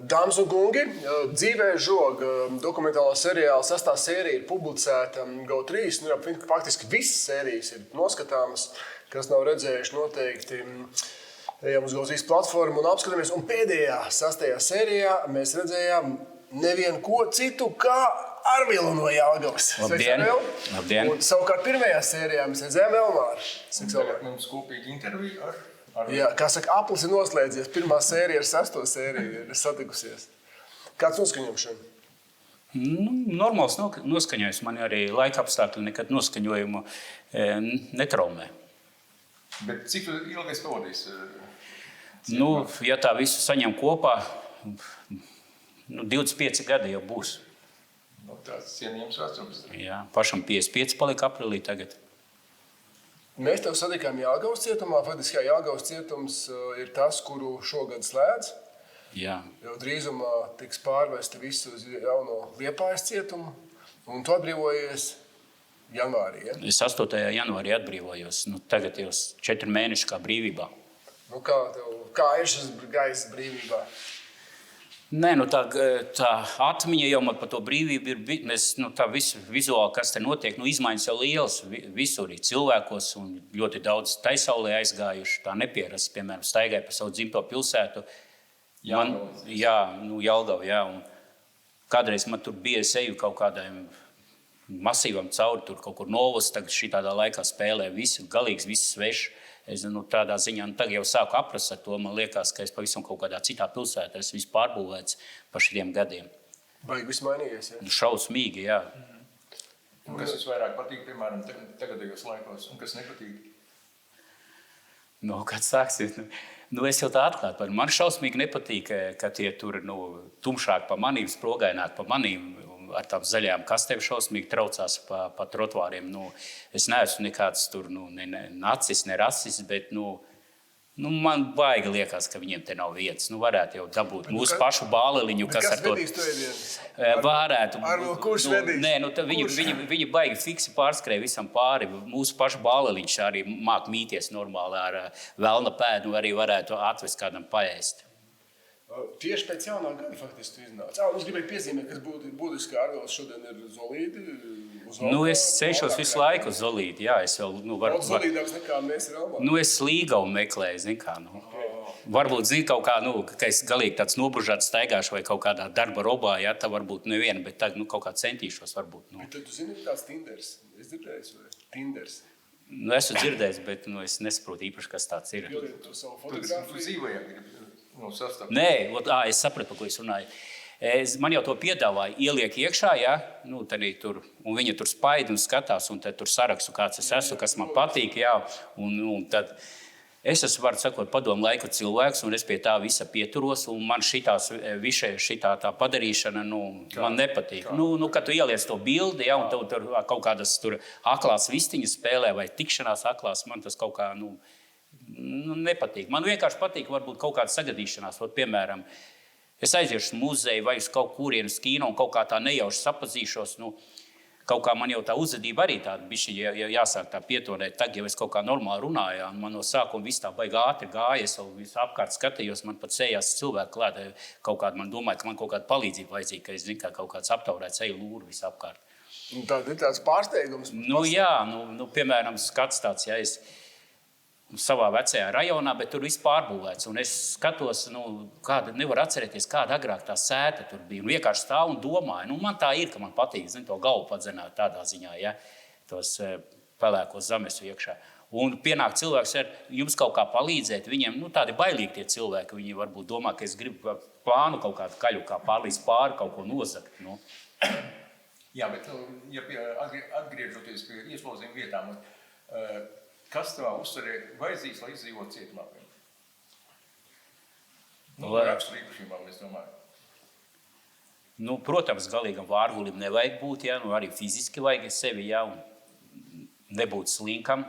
Dāmas un kungi, dzīvē žog dokumentālā seriāla 6. sērija ir publicēta GO3. Faktiski visas sērijas ir noskatāmas, kas nav redzējuši noteikti. Ejam uz GO3 platformu un apskatāmies. Un pēdējā 6. sērijā mēs redzējām nevienu ko citu kā Arvilu no Jelgavas. Labdien! Labdien! Un savukārt pirmajā sērijā mēs redzējām Elmāru. Tagad mums kopīgi interviju ar Jā, kā saka, aplis ir noslēdzies. Pirmā sērija ar 6. sēriju ir satikusies. Kāds noskaņojums šodien? Normāls noskaņojums. Man arī laika apstākļi nekad noskaņojumu netraumē. Bet cik ilgi es pavadīs? Ja tā visu saņem kopā, 25 gadi jau būs. Tāds cienījums vecums. Jā, pašam 55 palika aprīlī tagad. Mēs tev satikām Jelgavas cietumā. Faktiski Jelgavas cietums ir tas, kuru šogad slēdz. Jā. Jau drīzumā tiks pārvesti visu uz jauno Liepājas cietumu. Un tu atbrīvojies janvārī, ja? Es 8. janvārī atbrīvojos. Tagad jau 4 mēneši kā brīvībā. Kā ir šis gaiss brīvībā? Nē, tā atmiņa jau man par to brīvību ir, tā visu vizuāli, kas te notiek, izmaiņas jau lielas visur ir cilvēkos un ļoti daudz taisaulē aizgājuši, tā nepierast, piemēram, staigāja pa savu dzimto pilsētu. Jelgava, jā, un kādreiz man tur bija, es eju kaut kādām masīvam cauri, tur kaut kur novas, tagad šitādā laikā spēlē visi, galīgs, visi sveši. Es tādā ziņā, tagad jau sāku aprast ar to, man liekas, ka es pavisam kaut kādā citā pilsētā esmu visu pārbūvēts par šitiem gadiem. Vai viss mainījies, ja? Šausmīgi, jā. Un kas visvairāk patīk, piemēram, tagadējos laikos, un kas nepatīk? Kad sāksiet? Es jau tā atklāt par. Man šausmīgi nepatīk, ka tie tur tumšāk pa manīm, sprogaināk pa manīm, ar tām zaļajām kastēm šausmīgi traucās pa trotuāriem. Es neesmu nekāds tur, ne nacis, ne rasis, bet man baigi liekas, ka viņiem te nav vietas. Varētu jau dabūt mūsu pašu bāleliņu, kas ar to... vedīs to ēdienu? Varētu. Kurš vedīs? Viņi baigi fiksi pārskrēja visam pāri. Mūsu pašu bāleliņš arī māk mīties normāli ar velna pēdu, arī varētu atvest kādam paēst. Tieši pēc jaunā gada faktiski tu iznāca. Es gribēju piezīmēt, kas būtiski Arvils šodien ir Zolīti. Es cenšos visu laiku uz Zolīti, jā. Es vēl, Zolīdāks nekā mēs ir Elmā. Es Līgavu meklēju, zin kā. Varbūt, kaut kā, ka es galīgi tāds nobružāts staigāšu vai kaut kādā darba robā, jā, tā varbūt neviena, bet tagad, kaut kā centīšos varbūt. Bet tad tu zini, kāds Tinders? Es dzirdējis, vai? Tinders. Esmu dzirdējis, bet, es nesaprotu īpaši, kas tāds ir. Jo tu savu fotogrāfiju. Tu dzīvoji, Nē, es sapratu, par ko es runāju. Man jau to piedāvāja, ieliek iekšā, ja? Tur, un viņi tur spaida un skatās, un tad tur sarakstu, kāds es esmu, kas man patīk, jā. Un tad es esmu, varu sakot, padomu laiku cilvēks, un es pie tā visa pieturos, un man šitā tā padarīšana, man nepatīk. Kad tu ieliec to bildi, ja, un tur kaut kādas tur aklās vistiņas spēlē vai tikšanās aklās, man tas kaut kā, nepatīk. Man vienkārši patīk varbūt kaut kāda sagadīšanās. Piemēram, es aiziešu uz muzeju vai uz kaut kurienes kino un kaut kā tā nejauši sapazīšos. Kaut kā man jau tā uzvedība arī tāda bišķi jāsāk tā pietonēt. Tagad jau es kaut kā normāli runāju, un man no sākuma viss tā baigi ātri gāja. Es jau visu apkārt skatījos, man pat sējās cilvēki klāt. Kaut kāda man domāja, ka man kaut kāda palīdzība vajadzīga, ka es zinu, kā kaut kāds aptaurēts eju lūru visu apkārt. Tad ir tāds pārsteigums. Piemēram, skats tāds, ja es savā vecajā rajonā, bet tur viss pārbūvēts. Un es skatos, kāda nevar atcerēties, kāda agrāk tā sēta tur bija. Un vienkārši stāv un domāju, man tā ir, ka man patīk, to galvu padzenāt tādā ziņā, ja, tos pelēkos zamesu iekšā. Un pienāk cilvēks ar jums kaut kā palīdzēt, viņiem, tādi bailīgi tie cilvēki, viņi varbūt domā, ka es gribu plānu kaut kādu kaļu, kā pārlīdz pāri, kaut ko nozakt, Jā, bet, ja atgriežoties pie ieslodzījuma vietām, kas tavā uztverē vajadzīgs, lai izdzīvot cietumā? Raksturu īpašībām, es domāju. Protams, galīgam vārgulim nevajag būt, ja, arī fiziski vajag sevi, ja, un nebūt slinkam,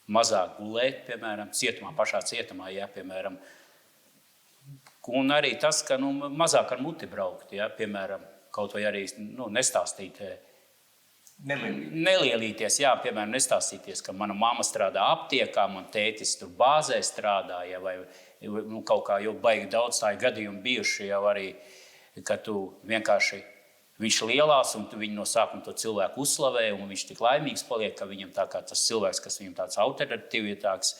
mazāk gulēt, piemēram, pašā cietumā, ja, piemēram. Un arī tas, ka mazāk ar muti braukt, ja, piemēram, kaut vai arī nestāstīt Nelielīties, jā, piemēram, nestāstīties, ka mana mamma strādā aptiekā, man tētis tur bāzē strādā, ja, vai kaut kā jau baigi daudz tā gadījumi bijuši jau arī, ka tu vienkārši viņš lielās un viņi no sākuma to cilvēku uzslavē un viņš tik laimīgs paliek, ka viņam tā kā tas cilvēks, kas viņam tāds autoritīvāks,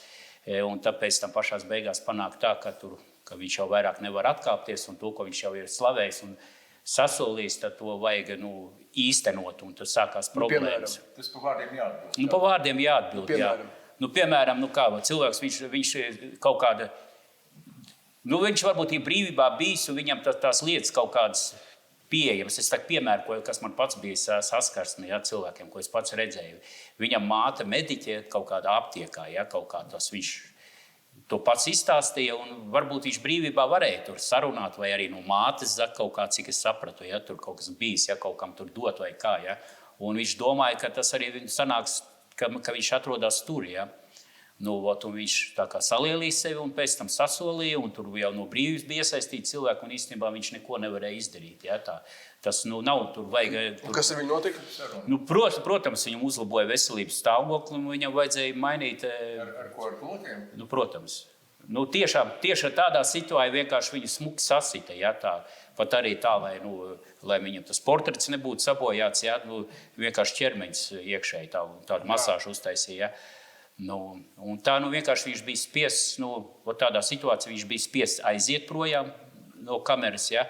un tāpēc tam pašās beigās panāk tā, ka viņš jau vairāk nevar atkāpties un to, ko viņš jau ir slavējis un sasolījis, tad to vajag īstenot, un tad sākās problēmas. Tas par vārdiem jāatbild. Par vārdiem jāatbild, jā. Piemēram, kā cilvēks, viņš kaut kāda, viņš varbūt ir brīvībā bijis, un viņam tās lietas kaut kādas pieejamas. Es tādu piemēru, kas man pats bija saskarsme, ja, cilvēkiem, ko es pats redzēju. Viņam māte mediķē kaut kādā aptiekā, ja, kaut kā tas viņš to pats izstāstīja, un varbūt viņš brīvībā varēja tur sarunāt, vai arī no mātes zaka kaut kā, cik es sapratu, ja tur kaut kas bijis, ja kaut kam tur dot vai kā, ja. Un viņš domāja, ka tas arī sanāks, ka viņš atrodas tur, ja. Un viņš tā kā salielīja sevi un pēc tam sasolīja, un tur jau no brīvības bija iesaistīti cilvēki, un īstenībā viņš neko nevarēja izdarīt, ja. Tas nav, tur vajag... Un kas ar viņu notika? Protams, viņam uzlaboja veselības stāvokli, un viņam vajadzēja mainīt... Ar ko ar plotiem? Protams. Tieši tādā situācijā vienkārši viņu smuki sasita, ja, pat arī tā, lai viņam tas portrets nebūtu sabojāts, ja, vienkārši ķermeņs iekšēji tādu masāžu uztaisīja, ja. Un tā vienkārši viņš bija spiests, tādā situācijā viņš bija spiests aiziet projām no kameras, ja,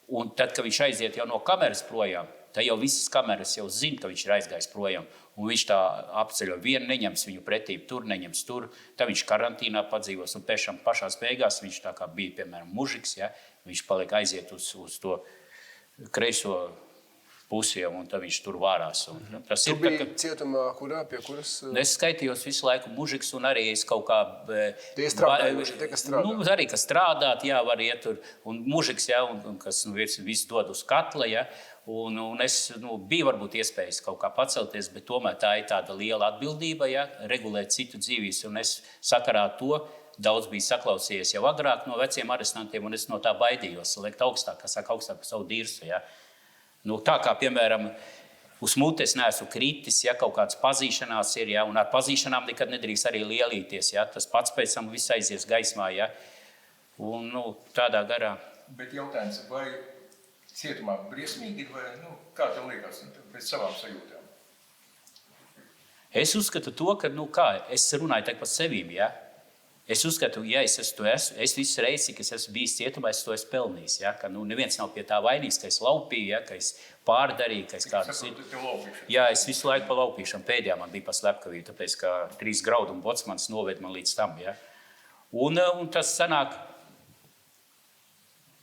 un tad, kad viņš aiziet jau no kameras projām, tad jau visas kameras jau zina, ka viņš ir aizgājis projām, un viņš tā apceļo vienu, neņems viņu pretību tur, neņems tur, tad viņš karantīnā padzīvos, un pēc tam pašās beigās viņš tā kā bija, piemēram, mužiks, ja, viņš paliek aiziet uz to kreiso pusi, un tad viņš tur vārās. Tu biji cietumā, pie kuras? Es skaitījos visu laiku mužiks, un arī es kaut kā... Tie strādājuši, kas strādā? Arī, kas strādāt, jā, var iet tur, un mužiks, jā, un kas visu dod uz katla, jā, un es, bija varbūt iespējas kaut kā pacelties, bet tomēr tā ir tāda liela atbildība, jā, regulēt citu dzīvības, un es sakarā to daudz biju saklausījies jau agrāk no veciem arestantiem, un es no tā baidījos, liekt augstāk, kā saka, augstāk par savu dirsu, jā. Tā kā, piemēram, uz mutes neesmu kritis, ja kaut kāds pazīšanās ir, ja, un ar pazīšanām nekad nedrīkst arī lielīties, ja, tas pats pēc tam viss aizies gaismā, ja, un, tādā garā. Bet jautājums, vai cietumā briesmīgi ir, vai, kā tev liekas, pēc savām sajūtām? Es uzskatu to, ka, es runāju tagad par sevīm, ja. Es uzskatu, ja es visu reizi, kad es esmu bijis cietumā, es to esmu pelnījis. Ja? Ka neviens nav pie tā vainīgs, ka es laupīju, ja? Ka es pārdarīju, ka es kādus... Jā, es visu laiku pa laupīšanu. Pēdējā man bija pa slepkavību, tāpēc, ka 3 graudu un bocmans noved man līdz tam. Ja? Un tas sanāk...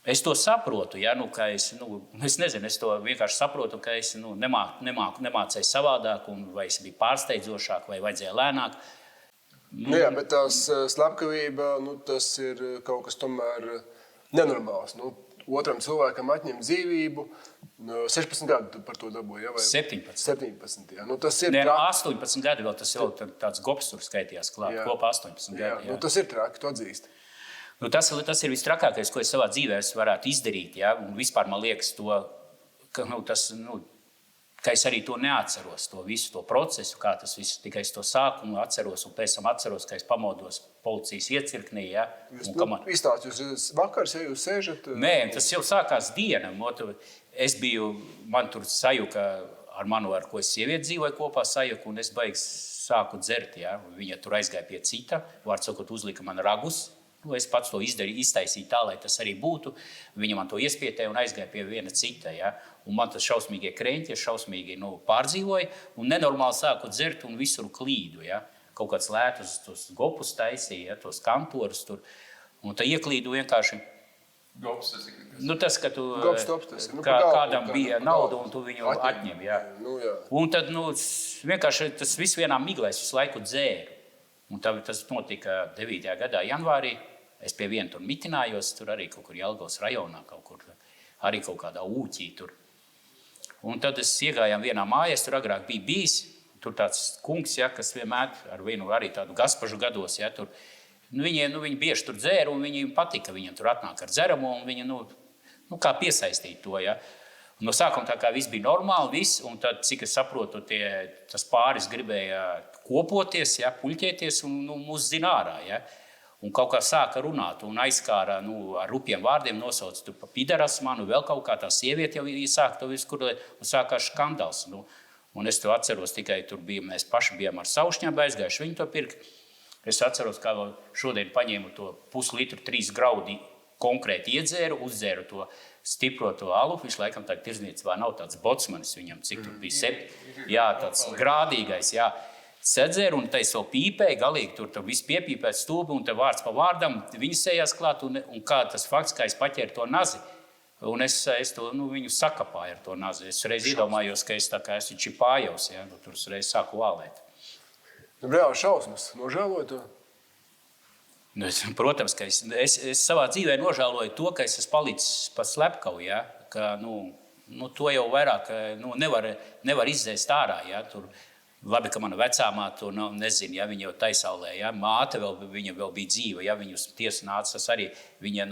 Es to saprotu, ja? Ka es nezinu, es to vienkārši saprotu, ka es nemācēju savādāk, vai es biju pārsteidzošāk, vai vajadzēja lēnāk. Jā, bet tās slepkavība, tas ir kaut kas tomēr nenormāls. Otram cilvēkam atņem dzīvību, 16 gadu par to dabūja, vai? 17, jā. Tas ir 18 gadi vēl, tas jau tāds gops tur skaitījās klāt, kopā 18 gadi. Jā, tas ir traki, tu atzīsti. Tas ir vistrakākais, ko es savā dzīvē varētu izdarīt, jā, un vispār man liekas to, ka es arī to neatceros, to visu to procesu, kā tas viss, tikai es to sākumu atceros, un pēc tam atceros, ka es pamodos policijas iecirknī, ja. Jūs jūs vakars, ja jūs sēžat? Nē, tas jau sākās diena. Es biju, man tur sajuka ar manu, ar ko es sievieti dzīvoju kopā sajuku, un es sāku dzert, ja. Viņa tur aizgāja pie cita, vārds sakot, uzlika man ragus. Es pats to iztaisīju tā, lai tas arī būtu. Viņa man to iespietēja un aizgāja pie viena cita. Ja? Un man tas šausmīgie kreņķi šausmīgi pārdzīvoja un nenormāli sāku dzert un visur klīdu. Ja? Kaut kāds lētus tos gopus taisīja, ja? Tos kantorus tur. Un tā ieklīdu vienkārši... Gops tas ir? Tas, ka tu kādam bija nauda un tu viņu atņem. Ja? Jā. Un tad vienkārši tas viss vienā miglē es visu laiku dzēru. Un tas notika 9. gadā janvārī. Es pie viena tur mitinājos, tur arī kaut kur Jelgavas rajonā, kaut kur arī kaut kādā ūķī tur. Un tad es iegājām vienā mājās, tur agrāk bija bijis, tur tāds kungs, ja, kas vienmēr ar vienu arī tādu gaspažu gados, ja, tur. Viņi bieži tur dzēra un viņiem patika, viņiem tur atnāk ar dzeramo un viņi, kā piesaistīt to, ja. No sākuma tā kā viss bija normāli, un tad, cik es saprotu, tas pāris gribēja kopoties, ja, puļķēties un mūs zina ārā. Ja. Un kaut kā sāka runāt un aizskāra ar rupjiem vārdiem, nosauca tu pa pidarasmanu, vēl kaut kā tā sieviete jau iesāka to visu, un sākās skandāls. Un es to atceros tikai, tur bija, mēs paši bijām ar saušņām aizgājuši, viņi to pirka. Es atceros, kā šodien paņēmu to puslitru 3 graudi konkrēti iedzēru, uzdzēru to stipro to alu, viņš laikam tā tirdzniecībā nav tāds botsmanis viņam, cik tur bija tāds grādīgais, jā. Sedzēru un tai savu pīpēja, galīgi tur viss piepīpēts stūbi un te vārds pa vārdam, viņi sējās klāt un kā tas fakts, kā es paķēru to nazi. Un es to, viņu sakapāju ar to nazi. Es reiz iedomājos, ka es tā kā esmu čipājos, ja, tur reiz sāku vālēt. Reāli šausmas, nožēloju to? Protams, ka es savā dzīvē nožēloju to, ka es esmu palicis pa slepkavu, ja, ka to jau vairāk nevar izzēst ārā. Ja, tur, labi, ka mana vecāmā to nezinu, ja, viņa jau taisaulē, ja, māte viņa vēl bija dzīva, ja, viņus tiesa nāca, tas arī viņa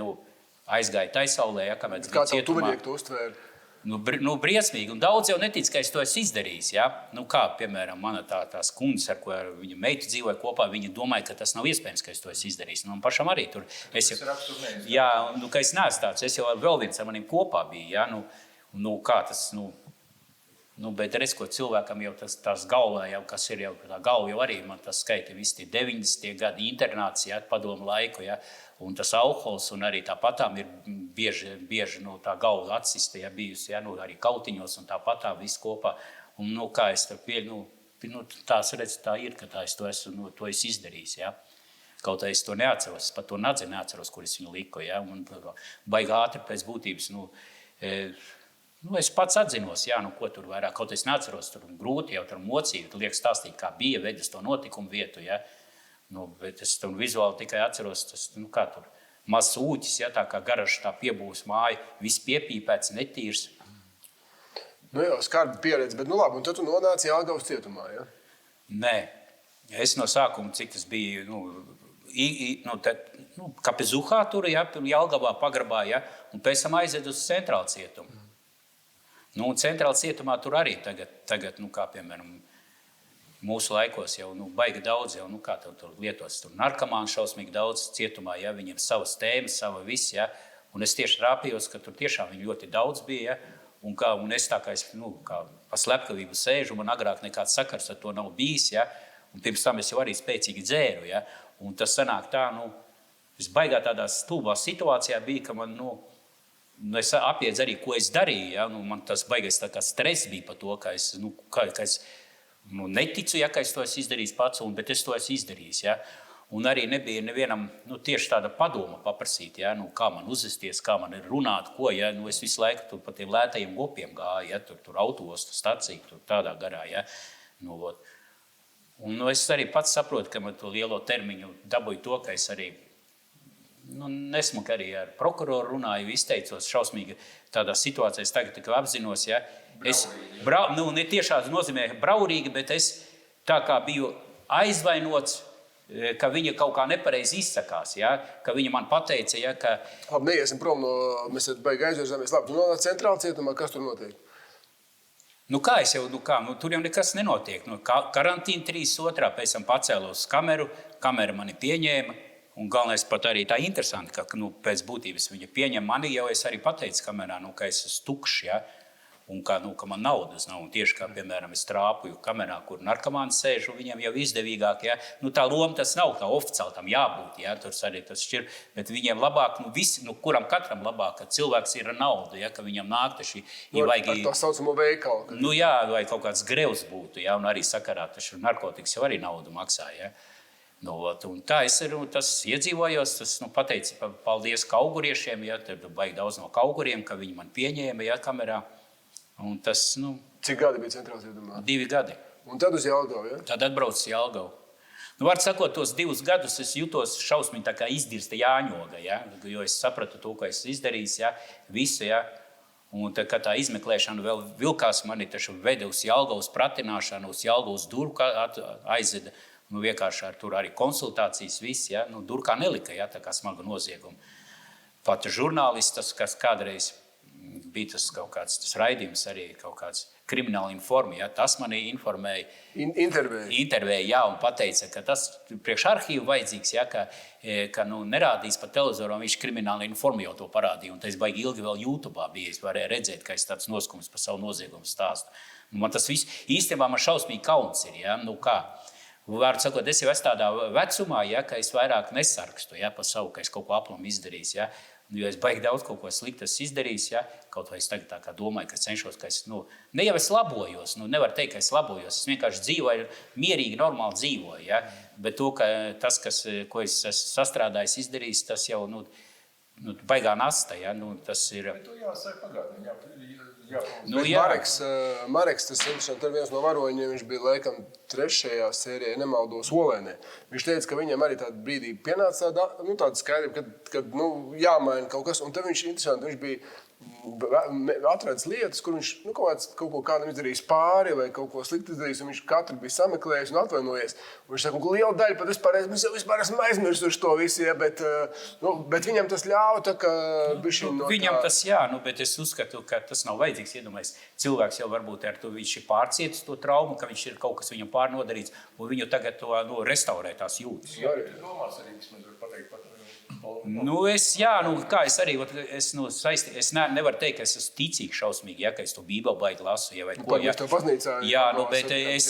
aizgāja taisaulē, ja, kamēr kā tev tuvinieki to uztvēra? Briesmīgi, un daudz jau netic, ka es to esmu izdarījis. Ja? Kā, piemēram, mana tās kundzes, ar ko viņa meitu dzīvoja kopā, viņa domāja, ka tas nav iespējams, ka es to esmu izdarījis. Man pašam arī tur. Ka es neesmu tāds, es jau vēl viens ar maniem kopā biju. Ja? Kā tas, bet redz, ko cilvēkam jau tās galvā, jau, kas ir jau tā galva, jau arī man tas skaita visi tie 90. gadi internāts, ja, padomu laiku, ja, un tas alkohols, un arī tāpatām ir bieži tā galva atsista, ja, bijusi, ja, arī kautiņos, un tāpatām viss kopā. Un, kā es tā pieļu, tās redz, tā ir, ka es to esmu izdarījis, ja. Kaut es to neatceros, es pat to nadzi neatceros, kur es viņu liku, ja, un baigi ātri pēc būtības, es pats atzinos, jā, ko tur vairāk, kaut es neatceros, tur grūti jau tur mocīju, liek stāstīt, kā bija, veidus to notikumu vietu, ja. Bet es tam vizuāli tikai atceros, tas, kā tur, mazs ūķis, ja, tā kā garaža tā piebūs māja, viss piepīpēts, netīrs. Jau skarba pieredze, bet labi, un tad tu nonāci Jelgavas cietumā, ja? Nē, es no sākuma, cik tas bija, Kapezuhā tur, ja, Jelgavā pagrabā, ja, un pēc tam aiziet uz centrālu cietumu. Centrāla cietumā tur arī tagad kā piemēram, mūsu laikos jau baigi daudz, jau, kā tur lietos, tur narkomāni šausmīgi daudz cietumā, ja, viņiem savas tēmas, sava viss, ja, un es tieši rāpījos, ka tur tiešām viņi ļoti daudz bija, ja, un es tā kā es, kā pa slepkavību sēžu, man agrāk nekāds sakars ar to nav bijis, ja, un pirms tam es jau arī spēcīgi dzēru, ja, un tas sanāk tā, es baigā tādā stulbā situācijā bija, ka man, es apiedzu arī, ko es darīju, ja, man tas baigais tā kā stress bija par to, ka es neticu, ja, ka es to esmu izdarījis pats, bet es to esmu izdarījis. Ja. Un arī nebija nevienam tieši tāda padoma paprasīt, ja, kā man uzvesties, kā man ir runāt, ko. Ja. Es visu laiku tur pa tiem lētajiem gopiem gāju, ja, tur autoostu staciju, tur tādā garā. Ja. Un es arī pats saprotu, ka man to lielo termiņu dabūju to, ka es arī nesmuki arī ar prokuroru runāju, izteicos šausmīgi tādā situācijā, es tagad tikai apzinos, ja. Es ne tiešāds nozīmē braurīgi, bet es tā kā biju aizvainots, ka viņa kaut kā nepareizi izsakās, ja, ka viņa man pateica, ja, ka... Labi, neiesim prom mēs baigi aizvirzāmies. Labi, tu nonāc centrāla cietumā, kas tur notiek? Kā es jau, tur jau nekas nenotiek. Karantīna 3.2. pēc tam pacēlos kameru, kamera mani pieņēma. Un galvenais pat arī tā interesanti, ka pēc būtības viņa pieņem mani, jau es arī pateicu kamerā, ka es esmu tukšs, ja, un ka man naudas nav. Un tieši kā, piemēram, es trāpuju kamerā, kur narkomāni sēž, un viņiem jau izdevīgāk, ja, tā loma tas nav tā oficiāli tam jābūt, ja, tur arī tas šķir, bet viņiem labāk, kuram katram labāk, ka cilvēks ir ar naudu, ja, ka viņam nāk taši, ja vajag... Ar tā saucamo veikalu. Jā, vai kaut kāds grevs būtu, ja, un arī sakarā taši narkotikas jau arī naudu maksā, ja. Un tā es tas iedzīvojos, pateicu paldies kauguriešiem, ja, tad baigi daudz no kauguriem, ka viņi man pieņēma, ja, kamerā. Un tas, Cik gadi bija centrāla cietumā? 2 gadi. Un tad uz Jelgavu, ja? Tad atbraucu uz Jelgavu. Var sakot, tos 2 gadus es jutos šausmīgi tā kā izdirsta jāņoga, ja, jo es sapratu to, ko es izdarījis, ja, visu, ja. Un tā, kad tā izmeklēšana vēl vilkās, mani taču veda uz Jelgavas pratināšanu, uz Jelgavas Durku aizveda. Vienkārši ar tur arī konsultācijas viss, ja, Durkā nelika, ja, tā kā smaga nozieguma. Pat žurnālistas, kas kādreiz bija tas kaut kāds raidījums arī kaut kāds krimināla informa, ja, tas mani informēja. Intervēja, jā, un pateica, ka tas priekš arhīvu vajadzīgs, ja, ka nerādīs pa televizoru, viņš krimināla informa jau to parādīja, un tas baigi ilgi vēl YouTube'ā bija, es varēju redzēt, ka es tāds noskums par savu noziegumu stāstu. Man tas viss, īstenībā man šausmīgi kauns ir, ja, kā. Vārdu sakot, es jau esmu tādā vecumā, ja, ka es vairāk nesarkstu, ja, par savu, ka es kaut ko aplamu izdarījis, ja. Jo es baigi daudz kaut ko sliktu izdarījis, ja, kaut vai es tagad tā kā domāju, ka cenšos, ka es, ne jau es labojos, nevar teikt, ka es labojos, es vienkārši dzīvoju, mierīgi, normāli dzīvoju, ja, bet to, ka tas, ko es esmu sastrādājis, izdarījis, tas jau, baigā nasta, ja, tas ir... Bet tu jāsaka pagātnē, Mareks, tas interesanti, viens no varoņiem, viņš bija laikam 3. sērijā, nemaldos Olēnē. Viņš teica, ka viņam arī tāda brīdī pienāca tāda skaidrība, kad jāmaina kaut kas, un tad viņš interesanti, viņš bija atradis lietas, kur viņš kaut ko kādam izdarījis pāri vai kaut ko slikti izdarījis, un viņš katru bija sameklējis un atvainojies. Un viņš saka, ka liela daļa pat vispār esmu aizmirsuši to visu, ja, bet viņam tas ļauj tā, ka bišķiņ no tā... Viņam tas jā, bet es uzskatu, ka tas nav vajadzīgs, iedomājies. Cilvēks jau varbūt ar to viņš ir pārcietis to traumu, ka viņš ir kaut kas viņam pārnodarīts, un viņu tagad to restaurē tās jūtas. Jā, domās arī, kas man var pateikt pat. Es nevaru teikt, ka es esmu ticīgs šausmīgi, ja, ka es to Bībeli baigi lasu, ja, vai ko. Jā, bet es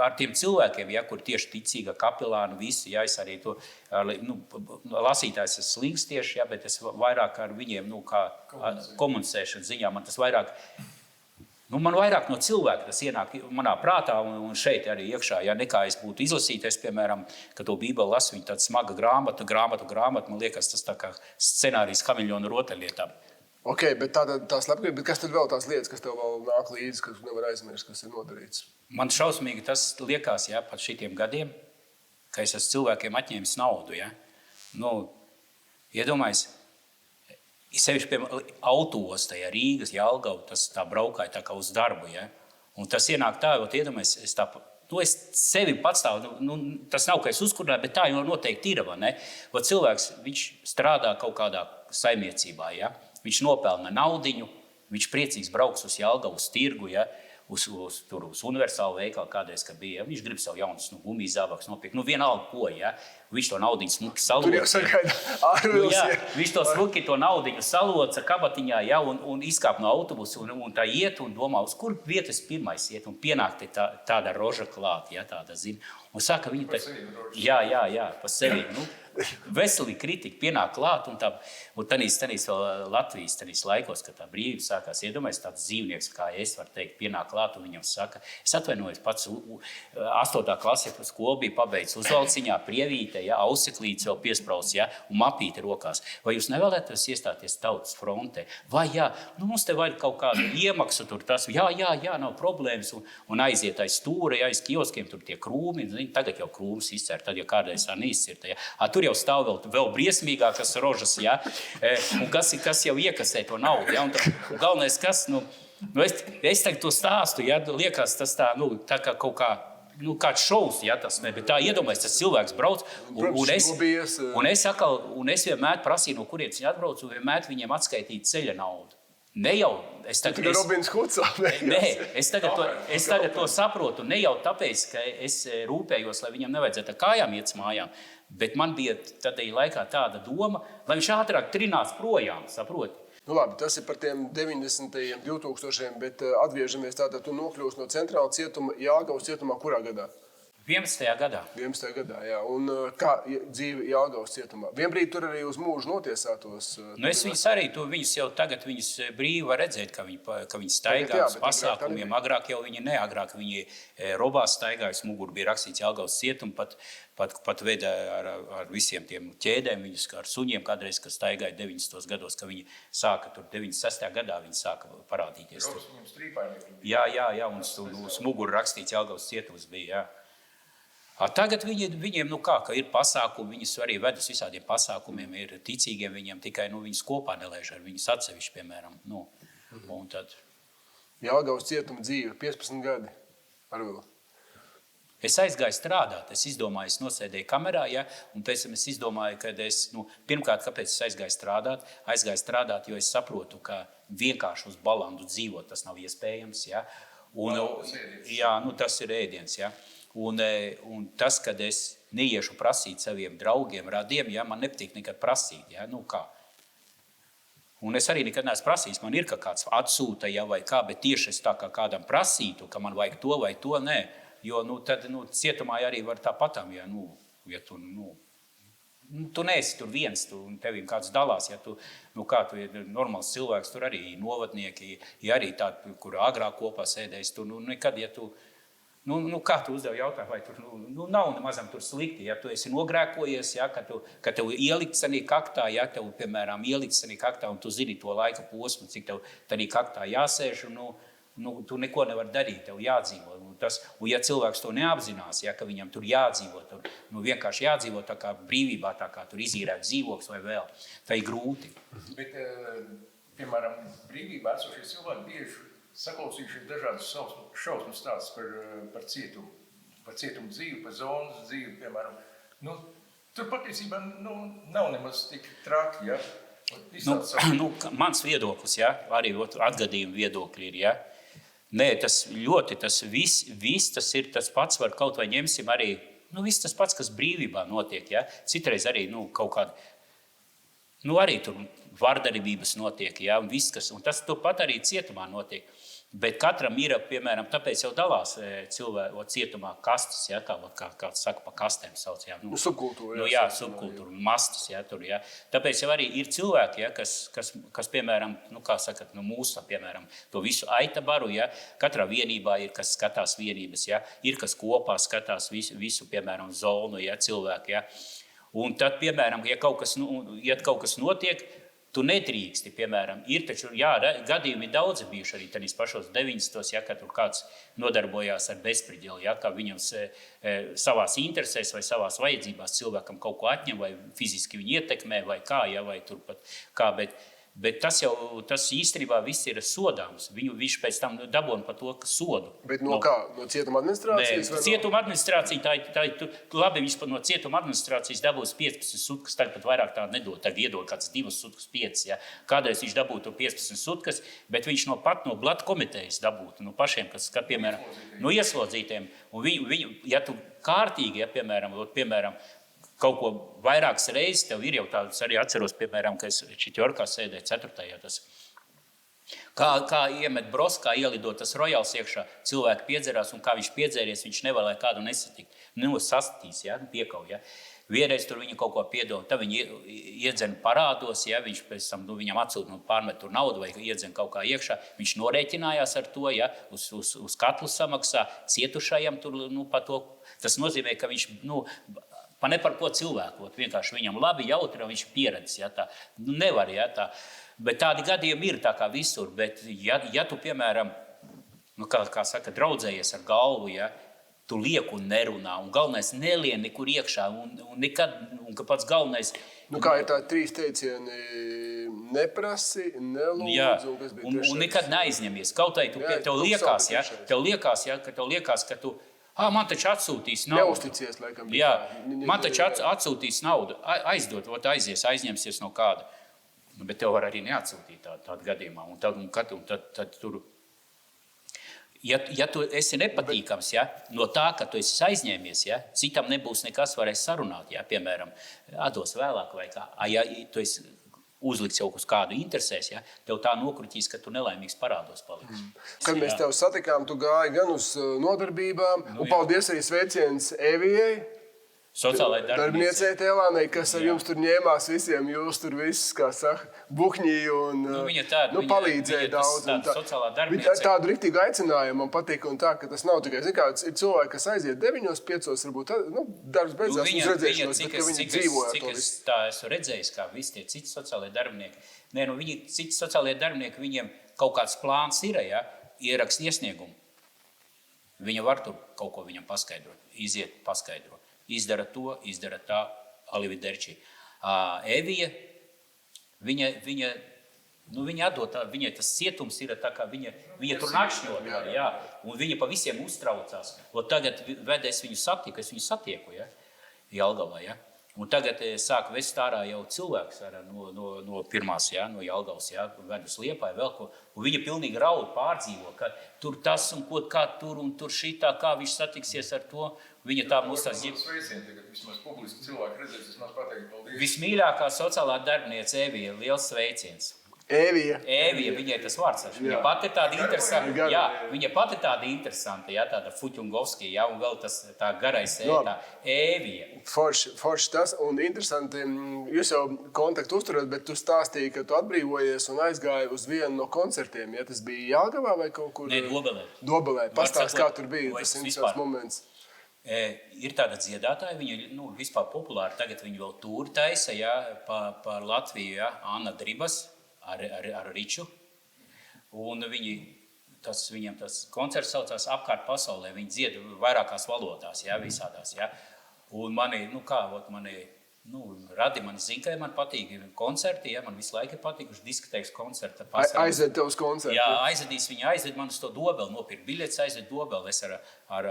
ar tiem cilvēkiem, ja, kur tieši ticīga kapelāna visi, ja, es arī to lasītājs es slings tieši, ja, bet es vairāk ar viņiem, kā komunicēšanas ziņā, man tas vairāk... Man vairāk no cilvēka tas ienāk manā prātā un šeit arī iekšā, ja nekā es būtu izlasīties, piemēram, ka to Bībeli lasu, viņa tāda smaga grāmata, man liekas, tas tā kā scenārijs Kamiļona rotaļlietām. Ok, bet tās labkārt, bet kas tad vēl tās lietas, kas tev vēl nāk līdzi, kas nevar aizmirst, kas ir nodarīts? Man šausmīgi tas liekas, ja, pat šitiem gadiem, ka es esmu cilvēkiem atņēmis naudu, ja. Iedomājies, sevišķi pie autos, tajā Rīgas, Jelgava, tas tā braukāja tā kā uz darbu, ja? Un tas ienāk tā, iedomājies, es sevi patstāvu, tas nav, ka es uzkurināju, bet tā jau noteikti ir, vai ne? Cilvēks, viņš strādā kaut kādā saimniecībā, ja? Viņš nopelna naudiņu, viņš priecīgs brauks uz Jelgavu, uz tirgu, ja? Uz universālu veikalu kādreiz, kad bija, ja? Viņš grib savu jaunas gumijas zābakus nopirkt, vienalga ko, ja? Viņš to naudiņu smuki saloca. Tur jau sagaida ārvils. Viņš to smuki to naudiņu saloca kabatiņā, ja, un izkāp no autobusa, un tā iet un domā, uz kur vietas pirmais iet, un pienāk tāda roža klāt, ja, tāda zina. Un saka, viņi pa sevi. Veselīgi kritika pienāk klāt, un tanīs vēl Latvijas tanīs laikos, kad tā brīvība sākās, iedomājies tāds dzīvnieks, kā es varu teikt, pienāk klāt, un viņam saka, es atvainojos pats 8. klasē skolu bija pabeidz uzvalciņā, prievīte, ja, auseklītes vēl piesprausts, ja, un mapīte rokās. Vai jūs nevēlētos iestāties tautas frontē? Vai jā, mums te vajag kaut kādu iemaksu tur tas, jā, nav problēmas, un aiziet aiz stūra, ja, aiz kioskiem, tur tie krūmi, tagad jau krūmus izcērt, tad jau kādreiz tā neizcirta, ja. Tur jau stāv vēl briesmīgākas rožas, ja, un kas jau iekasē to naudu, ja, un galvenais, kas, es tagad to stāstu, ja, liekas tas tā, tā kā kaut kā, kāds šovs, ja, tas ne, bet tā iedomājas, tas cilvēks brauc, un es vienmēr prasīju, no kurienes viņi atbrauc, un vienmēr viņiem atskaitīju ceļa naudu. Ne jau, es tagad to saprotu, ne jau tāpēc, ka es rūpējos, lai viņam nevajadzētu kājām iet mājām, bet man bija tādēļ laikā tāda doma, lai viņš ātrāk trinās projām, saproti. Labi, tas ir par tiem 90. 2000, bet atgriežamies tātad, tu nokļūst no centrāla cietuma Jelgavas cietumā kurā gadā? 11. gadā. 11. gadā, jā. Un kā dzīve Jelgavas cietumā? Vienbrīd tur arī uz mūžu notiesātos? Es viņus arī, viņus jau tagad viņus brīvi var redzēt, ka viņi staigā uz pasākumiem. Agrāk jau viņi agrāk viņi robās staigāja, uz muguru bija rakstīts Jelgavas cietuma, pat veda ar visiem tiem ķēdēm, viņus ar suņiem kādreiz, kas staigāja 90. gados, ka viņi sāka tur 96. gadā, viņi sāka parādīties. Jā, un uz muguru rakstīts Jelgavas cietums bija, jā. Tagad viņiem, ka ir pasākumi, viņus arī ved uz visādiem pasākumiem, ir ticīgiem viņiem, tikai viņus kopā nelēž ar viņus atsevišķi, piemēram. Un tad... Jelgavas cietuma dzīve, 15 gadi, Arvila. Es aizgāju strādāt, es izdomāju, es nosēdēju kamerā, ja, un pēc tam es izdomāju, ka pirmkārt, kāpēc es aizgāju strādāt, jo es saprotu, ka vienkārši uz balandu dzīvot, tas nav iespējams, ja, un tas ir ēdiens, ja, un tas, kad es neiešu prasīt saviem draugiem, radiem, ja, man nepatīk nekad prasīt, ja, kā. Un es arī nekad neesmu prasījis, man ir, ka kāds atsūta, ja, vai kā, bet tieši es tā kā kādam prasītu, ka man vajag to vai to, nē. Jo tad cietumā arī var tāpatām, ja tu neesi tur viens, un tevim kāds dalās, ja tu ir normāls cilvēks, tur arī novadnieki, ja arī tādi, kur agrāk kopā sēdējis, tur nekad, ja tu, kā tu uzdev jautājumu, vai tur, nav nemazam tur slikti, ja tu esi nogrēkojies, ja, ka tev ielikt sanī kaktā, ja tev, piemēram, ielikt sanī kaktā, un tu zini to laika posmu, cik tev tanī kaktā jāsēž, tu neko nevar darīt, tev jādzīvo. Un ja cilvēks to neapzinās, ja, ka viņam tur jādzīvo, tur vienkārši jādzīvo tā kā brīvībā, tā kā tur izīrēt dzīvoklis vai vēl, tā ir grūti. Bet, piemēram, brīvībā esošie cilvēki bieži saklausījuši dažādus šausmu stāstus par cietumu dzīvi, par zonas dzīvi, piemēram. Tur patiesībā nav nemaz tik traki, ja? Mans viedoklis, ja, arī atgadījuma viedokļi ir, ja. Nē, tas viss tas ir tas pats, var kaut vai ņemsim arī, viss tas pats, kas brīvībā notiek, ja. Citreiz arī, kaut kāda, arī tur vardarbības notiek, ja, un viss, un tas turpat arī cietumā notiek. Bet katram ir, piemēram, tāpēc jau dalās cilvēku cietumā kastes, ja, kā saka, pa kastēm sauc, ja. Subkultūra. Subkultūra, mastas, ja, tur, ja. Tāpēc jau arī ir cilvēki, ja, kas piemēram, kā sakat, mūsu, piemēram, to visu aitabaru, ja, katrā vienībā ir, kas skatās vienības, ja, ir, kas kopā skatās visu piemēram, zonu, ja, cilvēki, ja. Un tad, piemēram, ja kaut kas notiek, tu nedrīksti, piemēram, ir taču, gadījumi daudzi bijuši arī tādīs pašos 90. Ja, kad tur kāds nodarbojās ar bezspriģeli, ja, kā viņam savās interesēs vai savās vajadzībās cilvēkam kaut ko atņem vai fiziski viņu ietekmē vai kā, ja, vai turpat kā, bet tas īstenībā viss ir sodāms. Viņš pēc tam dabūna par to, ka sodu. Bet no kā? No cietuma administrācijas? Cietuma administrācija, labi, viņš no cietuma administrācijas dabūs 15 sutkas, tagad pat vairāk tā nedod, tagad iedod kāds 2 sutkas 5, ja. Kādreiz viņš dabūtu 15 sutkas, bet viņš no blata komitejas dabūtu, no pašiem, kas, piemēram, no ieslodzītiem. Un ja tu kārtīgi, ja, piemēram, kaut ko vairākas reizes, tev ir jau tāds, arī atceros, piemēram, ka es Čitjorkā sēdēju 4. tas. Kā iemet broskā, ielido tas rojāls iekšā, cilvēki piedzerās, un kā viņš piedzēries, viņš nevar, lai kādu nesatīt. Sastīs, ja, piekau, ja. Vienreiz tur viņi kaut ko piedod, tad viņi iedzen parādos, ja, viņš pēc tam viņam atsūt pārmet tur naudu vai iedzen kaut kā iekšā, viņš norēķinājās ar to, ja, uz katlu samaksā, cietušajam tur, pa to. Tas nozīmē, ka viņš, pa ne par ko cilvēku, vienkārši viņam labi jautri, viņš pieredzis, ja, tā. Nevar, ja, tā. Bet tādi gadījumi ir tā kā visur, bet ja tu, piemēram, kā saka, draudzējies ar galvu, ja, tu liek un nerunā, un galvenais nelien nekur iekšā, un nekad, un ka pats galvenais... Kā ir tā 3 teicieni, neprasi, nelūdzu, jā, un kas bija un nekad neaizņemies. Kaut vai tev liekas, ka tu... man taču atsūtīs naudu. Neusticies, laikam. Jā, man taču atsūtīs naudu. Aizdot, aizies, aizņemsies no kāda. Bet tev var arī neatsūtīt tādu gadījumā. Un tad tur... Ja tu esi nepatīkams, ja, no tā, ka tu esi aizņēmies, ja, citam nebūs nekas varēs sarunāt, ja, piemēram, atdos vēlāk vai kā. Ja tu esi uzliks jau uz kādu interesēs, ja, tev tā nokruķīs, ka tu nelaimīgs parādos paliksi. Kad mēs tev satikām, tu gāji gan uz nodarbībām, un paldies arī sveiciens Evijai, sociālai darbiniecei Tēlānei, kas ar jums tur ņēmās visiem, jūs tur viss, kā saka, buhņī un palīdzēja daudz. Sociālā darbiniecei. Viņa tādu riktīgu aicinājumu man patīk un tā, ka tas nav tikai, zin kā, ir cilvēki, kas aiziet 9, 5, varbūt, darbs beidzās uz redzēšanos, bet ka viņi dzīvoja to visu. Cik tā esmu redzējis, kā visi tie citi sociālie darbinieki. Citi sociālie darbinieki, viņiem kaut kāds plāns ir, ja, ierakst iesniegumu. Viņa var tur kaut ko viņam paskaidrot, iziet paskaidrot. Izdara to, izdara tā, alividerči. Evija, viņa Nu, viņa atdod, viņai tas cietums ir tā kā viņa tur nakšņot, jā, un viņa pa visiem uztraucās. Un tagad es viņu satieku, ja, Jelgavā, ja. Un tagad sāk vest ārā jau cilvēks no pirmās, ja, no Jelgavas, ja, ved uz Liepāju vēl ko. Un viņa pilnīgi raud pārdzīvo, ka tur tas un ko, kā tur un tur šitā, kā viņš satiksies ar to. Viņa tā mums tās ģip. Sveicieni tagad vismaz publiski cilvēki redzēs, vismaz pateikt paldies. Vismīļākā sociālā darbiniece Evija, liels sveiciens. Evija, viņai tas vārds. Viņa pati ir tāda interesanta, jā, viņa pati ir tāda interesanta, jā, tāda Fuķungovski, jā, un vēl tas tā garais tā Evija. Forši tas, un interesanti, jūs jau kontaktu uzturat, bet tu stāstīji, ka tu atbrīvojies un aizgāji uz vienu no koncertiem, ja tas bija Jelgavā vai kaut kur? Nē, Dobelē. Dobelē, pastāst, kā tur bija tas interesants moments. Ir tāda dziedātāja, viņa vispār populāra, tagad viņa vēl tūri taisa, jā, par Latviju, jā, Anna Dribas. Ar Riču, un viņam tas koncerts saucās Apkārt pasaulē, viņi dzied vairākās valodās, jā, visādās, jā. Un mani zina, ka man patīk koncerti, jā, man visu laiku ir patīkuši diskotēkas koncerta pasaulē. Aizved tev uz koncertu? Jā, aizved man uz to Dobeli, nopirkt biļetes, aizved Dobeli, es ar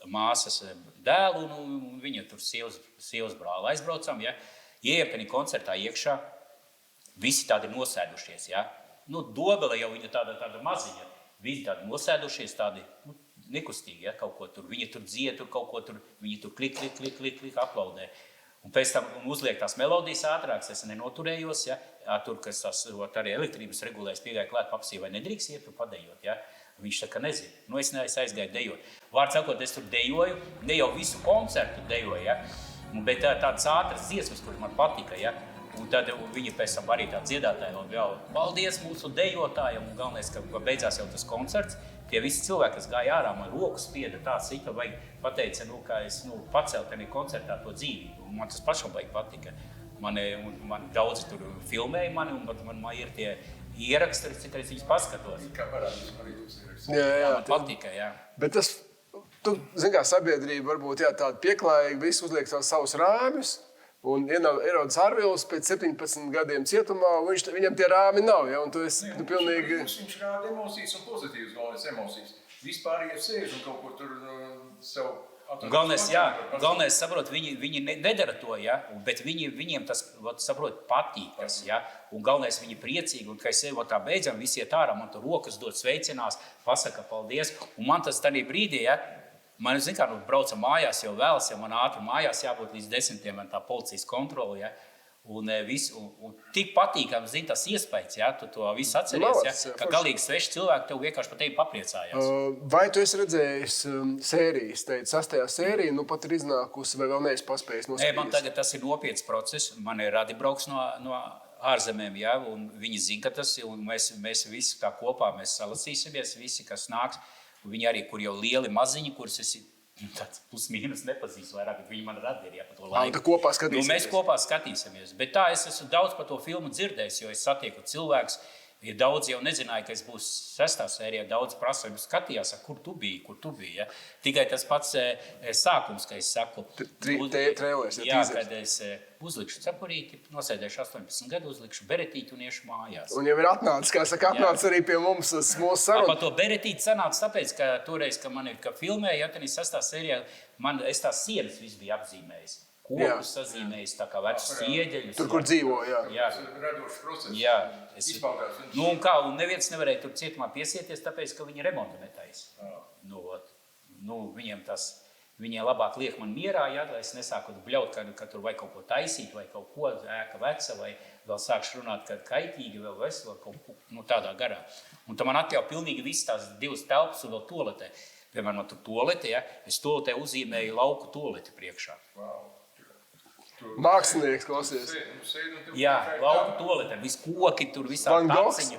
māsas dēlu, un viņa tur sievas brāli aizbraucam, jā. Ieejam tajā koncertā iekšā. Visi tādi nosēdušies, ja? Nu, Dobele jau viņa tāda maziņa. Visi tādi nosēdušies, tādi nekustīgi, ja? Kaut ko tur. Viņi tur dzied, tur kaut ko tur. Viņi tur klik, aplaudē. Un pēc tam uzliek tās melodijas ātrākas, es nenoturējos, ja? Tur, kas tās arī elektrības regulējas, piegāja klāt papsī, vai nedrīkst iet tur padejot, ja? Viņš tā kā nezina. Nu, es aizgāju dejot. Vārds sakot, es tur dejoju, ne jau visu koncertu dejoju, ja? Bet tādas ātras dziesmas, kuras man patika, ja? Un tad viņa pēc tam arī tā dziedātāja vēl paldies mūsu dejotājiem, un galvenais, ka beidzās jau tas koncerts, tie visi cilvēki, kas gāja ārā, man rokas spieda tā sita, vai pateica, ka es pacēlu tenī koncertā to dzīvību, un man tas pašam baigi patika. Man daudzi tur filmēja mani, un man ir tie ieraksti, cik es viņus paskatos. Kā parādīs arī tos ieraksti? Jā, man patika, jā. Bet tas, tu zini kā sabiedrība varbūt tāda pieklājīga, visi uzliek savus rāmjus, un ierodas Arvils pēc 17 gadiem cietumā, un viņam tie rāmi nav, ja, un tu pilnīgi... Viņš rāda emocijas un pozitīvas galvenais emocijas. Vispār, ja sēž un kaut ko tur sev... Galvenais, saprot, viņi nedara to, ja, bet viņiem tas, saprot, patīk tas, ja, un galvenais viņi priecīgi, un kad es tā beidzam, visi iet ārā, man tur rokas dod sveicinās, pasaka paldies, un man tas tādā brīdī, ja, man, zin kā, braucam mājās jau vēlas, ja man ātri mājās jābūt līdz 10, man tā policijas kontroli, ja, un tik patīkam, zin, tas iespējas, ja, tu to visu atceries, ja, ka galīgi sveši cilvēki tev vienkārši par tevi papriecājās. Vai tu esi redzējis sērijas, teici, 6. sērija, nu pat ir iznākusi, vai vēl neesi paspējis noskatīties? Man tagad tas ir nopietns process, man ir radi brauks no ārzemēm, ja, un viņi zina, ka tas ir, un mēs visi tā kopā, mēs salasīsimies, visi, kas nāks. Viņi arī, kur jau lieli maziņi, kurus es tāds plus-mīnus nepazīstu vairāk, bet viņi man radīja pa to laiku. Tā kopā skatīsimies. Mēs kopā skatīsimies. Bet tā, es esmu daudz par to filmu dzirdējis, jo es satieku cilvēkus. Ja daudz jau nezināja, ka es būšu 6. sērijā, daudz prasību skatījās, kur tu biji, ja? Tikai tas pats sākums, ka es saku. Trēlēs, jā, kad es uzlikšu cepurīti, nosēdēšu 18 gadu, uzlikšu beretīti un iešu mājās. Un jau ir atnācis, kā saka, arī pie mums mūsu saruna. Par to beretīti sanāca tāpēc, ka toreiz, ka man ir, ka filmēja, ja tenī 6. sērijā, es tās sienas viss bija apzīmējis. Kokus sazīmējis, tā kā vecus ieģeļus. Tur, kur dzīvo, jā. Radošs process. Jā. Izpaudās. Nu, un kā, un neviens nevarēja tur cietumā piesieties, tāpēc, ka viņi remontu netaisa. Viņiem tas, viņiem labāk liek man mierā, jā, lai es nesāku bļaut, ka tur vai kaut ko taisīt, vai kaut ko ēka veca, vai vēl sākšu runāt, ka kaitīgi, vēl vesela, kaut ko tādā garā. Un tā man atļauj pilnīgi viss tās 2 telpas un vēl toaletē. Piemēram, man tur toaletē, ja, es toaletē uzzīmēju lauku toaleti priekšā. Wow. Mākslinieks, klausies. Jā, lauku toaletē, viss koki tur, visā taciņu.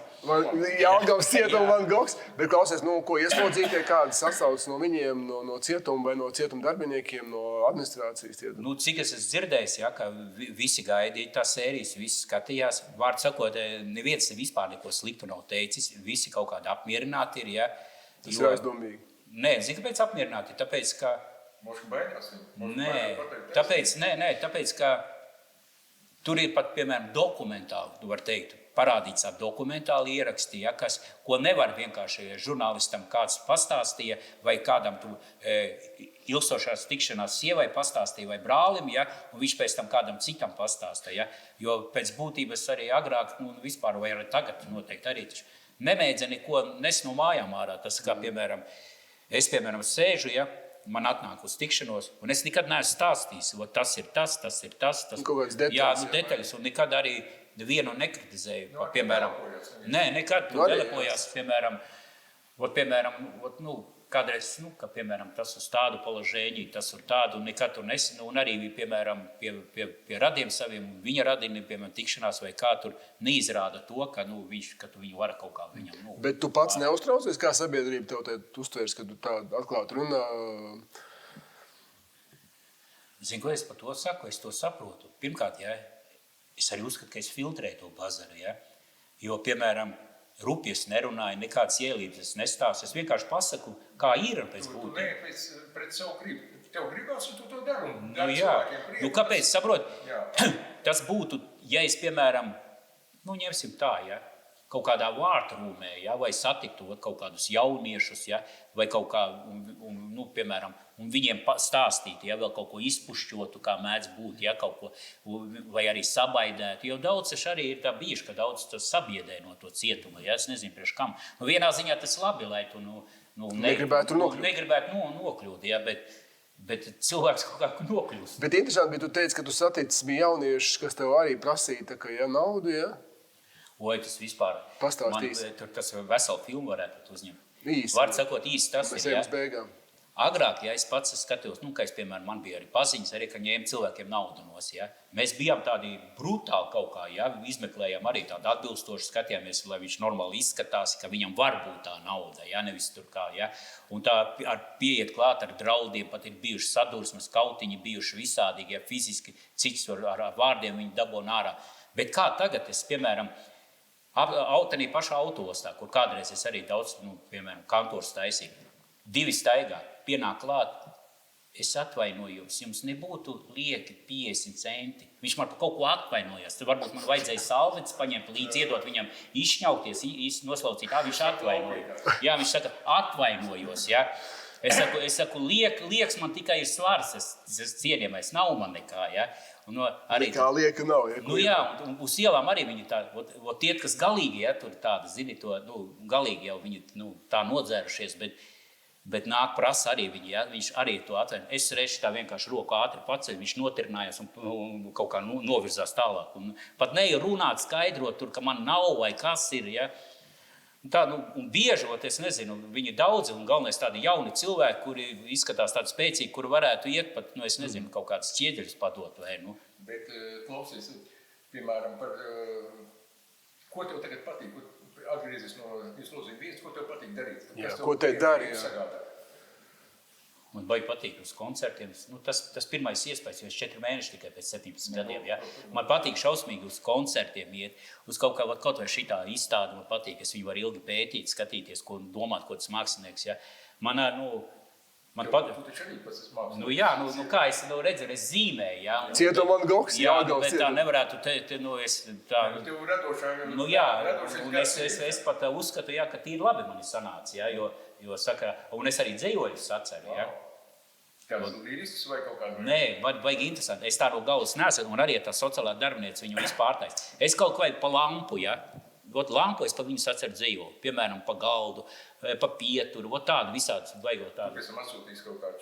Jelgavas cietuma Van Gogs, bet klausies, ko ieslodzītie kādas atsaucas no viņiem, no cietuma vai no cietuma darbiniekiem, no administrācijas? Nu, cik es dzirdējis, ja, ka visi gaidīja tās sērijas, visi skatījās. Vārds sakot, neviens vispār neko sliktu nav teicis, visi kaut kādi apmierināti ir, ja. Tas ir aizdomīgi. Nē, zini, kāpēc apmierināti? Tāpēc, ka Moši baidās viņu? Nē, tāpēc, ka tur ir pat, piemēram, dokumentāli, tu var teikt, parādīts ar dokumentāli ieraksti, ja, ko nevar vienkārši žurnālistam kāds pastāstīja, vai kādam tu ilgstošās tikšanās sievai pastāstīja, vai brālim, ja, un viņš pēc tam kādam citam pastāstīja. Ja, jo pēc būtības arī agrāk, vispār vai arī tagad noteikti arī taču nemēdza neko nes no mājām ārā. Tas kā, piemēram, es sēžu, ja, man atnāk uz tikšanos, un es nekad neesmu stāstījis, tas ir tas. Kaut kāds detaļas. Jā, detaļas, un nekad arī nevienu nekritizēju. Piemēram, nekad nelepojās, piemēram, kādreiz, ka, piemēram, tas uz tādu položēņi, tas uz tādu, un nekad tur nesinu, un arī, piemēram, pie radiem saviem, viņa radini, piemēram, tikšanās vai kā tur neizrāda to, ka, ka tu viņu var kaut kā viņam, Bet tu pats neuztraucies, kā sabiedrība tev uztvērs, ka tu tā atklāt runā? Zinu, ko es par to saku, es to saprotu. Pirmkārt, ja, es arī uzskatu, ka es filtrēju to bazaru, ja, jo, piemēram, rupjas nerunāju, nekādas ielības es nestāstu. Es vienkārši pasaku, kā ir pēc būtības. Tu ne pret savu gribu. Tev gribās, un tu to dari. Jā. Kāpēc? Saprot, tas būtu, ja es, piemēram, ņemsim tā, ja, kaut kādā vārtrūmē, ja, vai satiktu kaut kādus jauniešus, ja, vai kaut kā, piemēram, un viņiem stāstītu, ja, vēl kaut ko izpušķotu, kā mēdz būt, ja, kaut ko, vai arī sabaidētu. Jo daudz arī ir tā bijuši, ka daudz sabiedē no to cietuma, ja, es nezinu, priekš kam. Vienā ziņā tas labi, lai tu negribētu nokļūt, ja, bet cilvēks kaut kā nokļūst. Bet interesanti bija, tu teici, ka tu saticis bija jauniešus, kas tev arī prasīja naudu, ja? Vai tas vispār, tas veselu filmu varētu uzņemt. Īsti. Var sakot, īsti tas mēs ir, ja. Mēs beigām. Agrāk, ja es pats skatījos, ka es, piemēram, man bija arī paziņas, arī, ka ņēma cilvēkiem naudu nos, ja. Mēs bijām tādi brutāli kaut kā, ja, izmeklējām arī tādu atbilstošu, skatījāmies, lai viņš normāli izskatās, ka viņam var būt tā nauda, ja, nevis tur kā, ja. Un tā ar pieiet klāt ar draudiem, pat ir bijuši sadursmes, kautiņi bijuši visādīgi, ja, fiziski, cits ar vārdiem viņi dabūna ārā. Bet kā tagad es, piemēram, Autenī pašā autostā, kur kādreiz es arī daudz, piemēram, kantors taisīju. 2 staigā, pienāk klāt, es atvainojos, jums nebūtu lieki 50 centi. Viņš man par kaut ko atvainojās. Tad varbūt man vajadzēja salvetes paņemt līdzi, iedot viņam izšņaukties, noslaucīt. Viņš atvainoja. Jā, viņš saka, atvainojos, ja. Es saku, lieks man tikai ir svars, es cienījamais, nav man nekā, ja. Nekā lieka nav, ja? Jā, un uz ielām arī viņi tādi, tie, kas galīgi, ja, tur tādi, zini, to, galīgi jau viņi, tā nodzērušies, bet nāk prasa arī viņi, ja, viņš arī to atvaino. Es reiz tā vienkārši roku ātri paceļ, viņš notirinājās un kaut kā novirzās tālāk. Un pat neju runāt, skaidrot tur, ka man nav vai kas ir, ja. Tā, un biežot, es nezinu, viņi daudzi un galvenais tādi jauni cilvēki, kuri izskatās tādi spēcīgi, kuri varētu iet pat, es nezinu, kaut kādas ķieģeļus padot vai, Bet, klausies, piemēram, par, ko tev tagad patīk, atgriezies no izlozījuma vietas, ko tev patīk darīt? Jā, ko tev dari, jā. Man baigi patīk uz koncertiem. Tas pirmais iespējas, jo es 4 mēneši tikai pēc 17 gadiem. Ja. Man patīk šausmīgi uz koncertiem iet, uz kaut vai šitā izstāde man patīk. Es viņu varu ilgi pētīt, skatīties, ko domāt, ko tas mākslinieks. Ja. Man patīk. Tu taču arī pats esi mākslinieks. Jā, kā es redzēju, es zīmēju. Ja. Cietum Van Gogs, jā, bet tā nevarētu es tā. Tev radošā. Jā, un es pat uzskatu, jā, ka tīri labi man ir sanācis, ja, jo saka, un es arī dzējoļus atceru, ja. Kāds līrisks vai kaut kādā? Nē, baigi interesanti. Es tā no galvas neesmu, un arī tā sociālā darbiniece viņu visu pārtais. Es kaut ko pa lampu, ja. Lampu es pa viņus atceru dzējoli. Piemēram, pa galdu, pa pieturu, tādu visādi baigot tādu. Pēc tam atsūtīs kaut kādu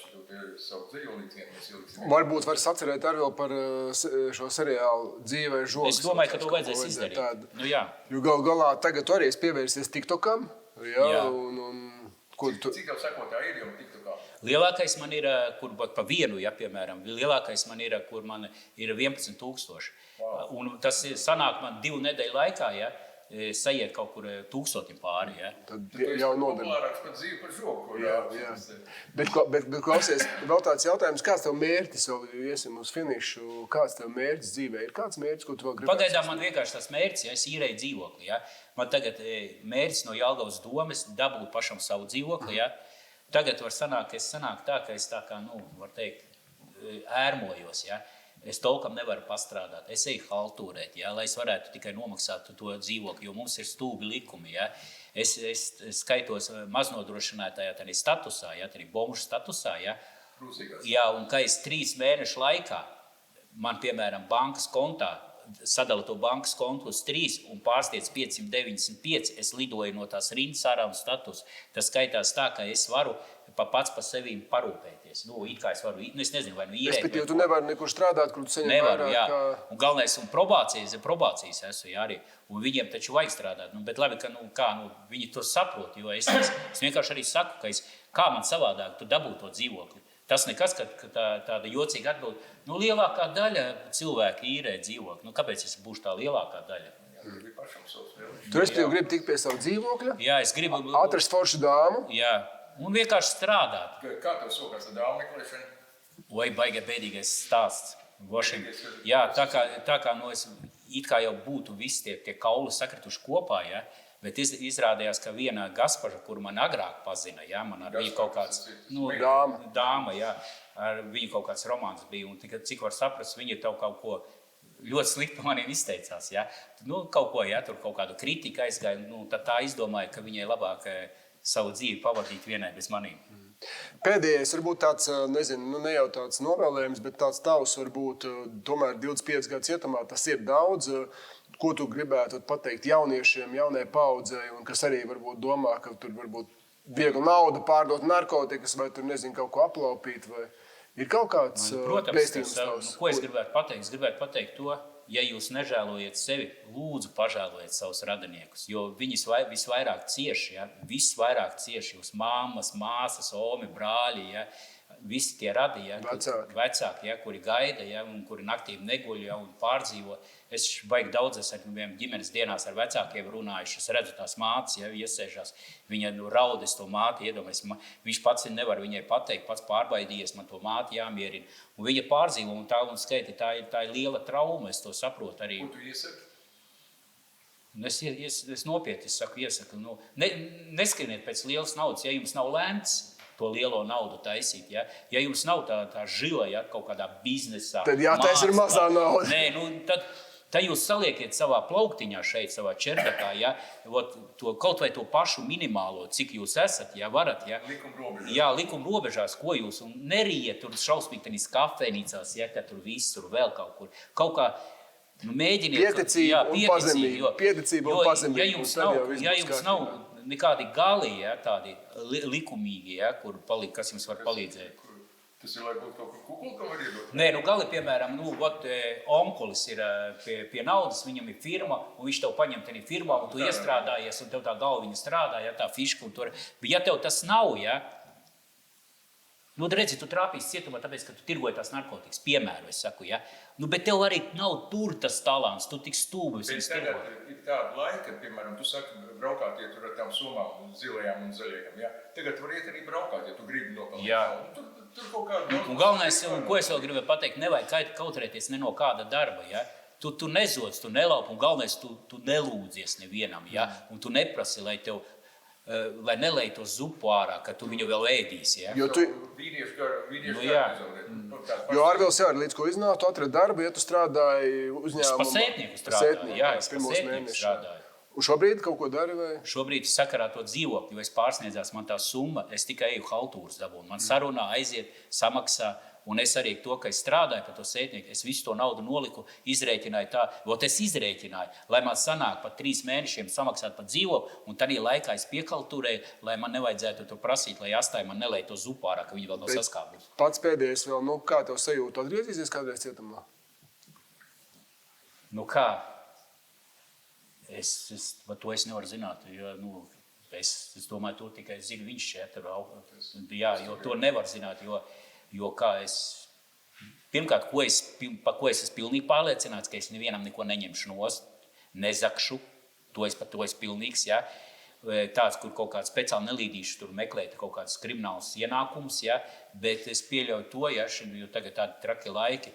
savu dzējolīcienu. Varbūt var atcerēt arī vēl par šo seriālu Dzīvē žogs. Es domāju, ka to vajadzēs izdarīt. Tādu. Jā. Jo galā tagad tu arī esi pievērsies TikTokam. Jā. Cik tev sekotāji ir jau TikTokā? Lielākais man ir, kur pa vienu, ja, piemēram, lielākais man ir, kur man ir 11,000. Wow. Un tas sanāk man 2 nedēļu laikā, ja, sajiet kaut kur 1000 pāri. Ja. Tad jau nodarbināts. Populārāks par dzīvi par žogu. Jā. Bet klausies, vēl tāds jautājums, kāds tev mērķis, vēl iesim uz finišu, kāds tev mērķis dzīvē? Ir kāds mērķis, ko tu vēl gribētu? Pagaidām man vienkārši tas mērķis, ja es īrēju dzīvokli. Ja. Man tagad mērķis no Jelgavas domes dabūt pašam savu dzīvokli. Ja. Tagad var sanākt tā, ka es tā kā, var teikt, ērmojos. Ja. Es tolkam nevaru pastrādāt. Es eju haltūrēt, ja, lai es varētu tikai nomaksāt to dzīvokli, jo mums ir stulbi likumi. Ja. Es skaitos maznodrošinātājā, tādā statusā, ja, tādā bombušu statusā. Ja. Jā, un ka es 3 mēnešu laikā, man, piemēram, bankas kontā, sadala to bankas kontu uz 3 un pārstiedz 595, es lidoju no tās rindas ārā un status. Tas skaitās tā, ka es varu pats par sevīm parūpēties. It kā es varu, es nezinu, vai īrēt. Respektīvi, tu nevari nekur strādāt, kur tu saņem nevaru, vairāk. Jā. Un galvenais, un probācijas esmu, jā, arī. Un viņiem taču vajag strādāt. Bet labi, ka viņi to saprot, jo es vienkārši arī saku, ka kā man savādāk tu dabū to dzīvokli. Tas nekas, ka tāda jocīga atbild. Lielākā daļa cilvēku īrē dzīvokli. Kāpēc es būšu tā lielākā daļa? Tu respektīvi gribi tikt pie savu dzīvokļa? Jā, es gribu atrast foršu dāmu? Jā, un vienkārši strādāt. Kā tev sokās ar dāmu meklēšanu? Vai baiga bēdīgais stāsts. Jā, tā kā es it kā jau būtu visi tie kauli sakrituši kopā, ja? Bet izrādījās, ka viena gaspaža, kuru man agrāk pazina, ja, man ar viņu kaut kāds dāma, ja, ar viņu kaut kāds romāns bija, un cik var saprast, viņa tev kaut ko ļoti slikti maniem izteicās, ja. Kaut ko, ja, tur kaut kādu kritiku aizgāja, tad tā izdomāja, ka viņai labāk savu dzīvi pavadīt vienai bez manīm. Pēdējais varbūt tāds, nezinu, ne jau tāds novēlējums, bet tāds tavs varbūt tomēr 25 gadu cietumā, tas ir daudz. Ko tu gribētu pateikt jauniešiem, jaunai paudzei, un kas arī varbūt domā, ka tur varbūt viegli naudu pārdot narkotikas, vai tur, nezinu, kaut ko aplaupīt, vai ir kaut kāds vēstījums tavs? Ko es gribētu pateikt? Es gribētu pateikt to, ja jūs nežēlojat sevi, lūdzu pažēlojiet savus radiniekus, jo viņi visvairāk cieši, ja? Visvairāk cieši jūs māmas, māsas, omi, brāļi, ja? Visi tie radi, ja, vecāki, ja, kuri gaida, ja, un kuri naktī neguļ, ja, un pārdzīvo. Es baigi daudz esmu ģimenes dienās ar vecākiem runājuši. Es redzu tās mātes, ja, iesēžās. Viņa raudas to māti, iedomājas. Viņš pats nevar viņai pateikt, pats pārbaidījies, man to māti jāmierina. Un viņa pārdzīvo, un tā un skaita, tā ir liela trauma, es to saprotu arī. Ko tu iesaki? Es nopietni iesaku. Neskrieniet pēc lielas naudas, ja jums nav lēmts to lielo naudu taisīt. Ja, ja jums nav tā žila, ja, kaut kādā biznesā. Tad jātaisa ir mazā nauda. Nē, tad jūs saliekiet savā plauktiņā šeit, savā čerdakā, ja, kaut vai to pašu minimālo, cik jūs esat, ja varat. Ja, likuma robežās, ko jūs, un neriet tur šausmīgtenīs kafejnīcās, ja, ka tur viss, tur vēl kaut kur. Kaut kā, mēģiniet. Pieticība un pazemība. Ja jums nav nekādi gali, ja, tādi likumīgi, ja, kas jums var palīdzēt. Tas ir, lai būtu kaut kur kukulkam var iedot? Nē, gali, piemēram, onkulis ir pie naudas, viņam ir firma, un viņš tev paņem tenī firmā, un tu iestrādājies, un tev tā galviņa strādā, ja, tā fiška, un tur. Bet ja tev tas nav, ja, redzi, tu trāpīsi cietumā, tāpēc, ka tu tirgoji tās narkotikas, piemēru, es saku, ja. Bet tev arī nav tur tas talants, tu tik stūbis. Bet tagad ir tāda laika, piemēram, tu saki, braukāt, ja tur ar tām summām, zilajām un zaļajām, ja. Tagad var iet arī braukāt, ja tu gribi nopelnīt. Tur kaut kāda... Un galvenais, ko es vēl gribu pateikt, nevajag kautrēties ne no kāda darba, ja. Tu nezods, tu nelaup, un galvenais, tu nelūdzies nevienam, ja. Un tu neprasi, lai nelej to zupu ārā, ka tu viņu vēl ēdīsi. Ja? Jo Arvils jau līdz ko iznāca, tu atradi darbu, ja tu strādāji uzņēmumā. Es pa sētnieku strādāju, jā, es pa sētnieku strādāju. Un šobrīd kaut ko dari vai? Šobrīd sakarā to dzīvokļu, jo es pārsniedzās man tā summa, es tikai eju haltūras dabūnu. Man sarunā aiziet, samaksā, un es arī to, ka es strādāju par to sētnieku, es visu to naudu noliku, izrēķināju tā, es izrēķināju, lai man sanāk pat 3 mēnešiem samaksāt par dzīvokli, un tādā laikā es piekalturēju, lai man nevajadzētu to prasīt, lai astāji man nelej to zupu ārā, ka viņi vēl nav saskābusi. Pats pēdējais vēl, kā tev sajūta, atgriezīsies kādreiz cietumā? Kā? To es nevaru zināt, jo, es domāju, to tikai zinu viņš šeit, jo to nevar zināt, jo kā pirmkārt, par ko es esmu pilnīgi pārliecināts, ka es nevienam neko neņemšu nost, nezakšu, par to es pilnīgs, ja. Tāds, kur kaut kāds speciāli nelīdīšu tur meklēt kaut kāds krimināls ienākums, ja, bet es pieļauju to, ja, jo tagad tādi traki laiki,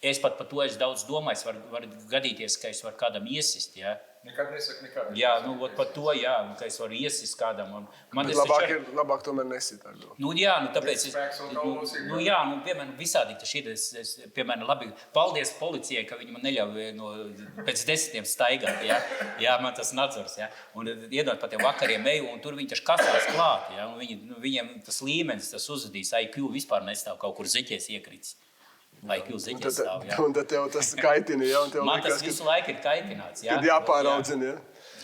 es pat par to es daudz domāju, var gadīties, ka es varu kādam iesist, ja, Nekad nesaka, nekad. Jā, nu, par to, jā, ka es varu iesist kādam. Man Bet labāk tomēr nesitā. Nu, jā, nu, tāpēc es... piemēram, visādi es piemēram, labi, paldies policijai, ka viņi man neļauj pēc 10 staigāt, jā, man tas nadzars, jā. Un iedot pa tiem vakariem eju, un tur viņi taši kasās klāt, jā, un viņiem tas līmenis, tas uzvedīs, IQ vispār nestāv, kaut kur zeķēs iekrits. IQ zeķēs stāv, jā. Un tad tev tas kaitina, jā. Man tas visu laiku ir kaitināts, jā. Kad jāpāraudzina, jā.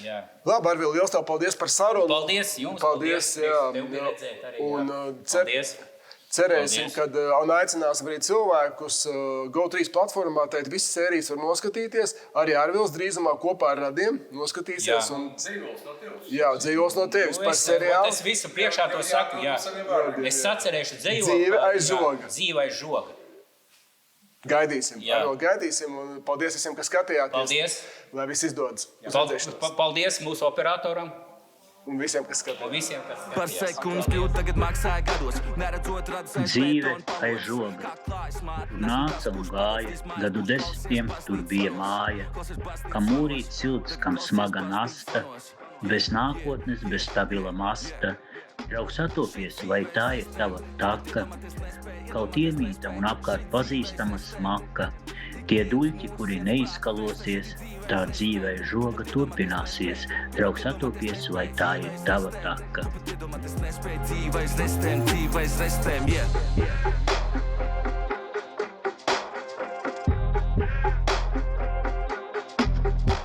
Jā. Labi, Arvil, liels tev paldies par sarunu. Paldies jums, paldies jā. Tev bija redzēt arī, un, paldies. Cerēsim, kad un aicināsim arī cilvēkus Go3 platformā, teikt, visas sērijas var noskatīties. Arī Arvils drīzumā kopā ar radiem noskatīsies. Un dzīvos no tevis. Jā, dzīvos no tevis par seriālu. Es visu priekšā to saku, jā. Es sacerēšu Dzīve aiz žoga. Dzīve aiz žoga. Gaidīsim. Arvil, gaidīsim. Un paldies visiem, kas skatījāties. Paldies. Lai viss izdodas. Paldies mūsu operatoram. Un visiem, kas skatījās. Par sekundes kļūt tagad maksāja gados. Neredzot redzēt Dzīve aiz žoga. Nāca un gāja, gadu 10 tur bija māja. Kam mūrīt silts, kam smaga nasta, bez nākotnes, bez stabila masta. Draugs atopies, vai tā ir tava taka? Kaut iemīta un apkārt pazīstama smaka. Tie duļķi, kuri neizskalosies, tā dzīvē žoga turpināsies. Draugs atopies, vai tā ir tava taka? Iedomāties nespēj dzīvais restēm, yeah.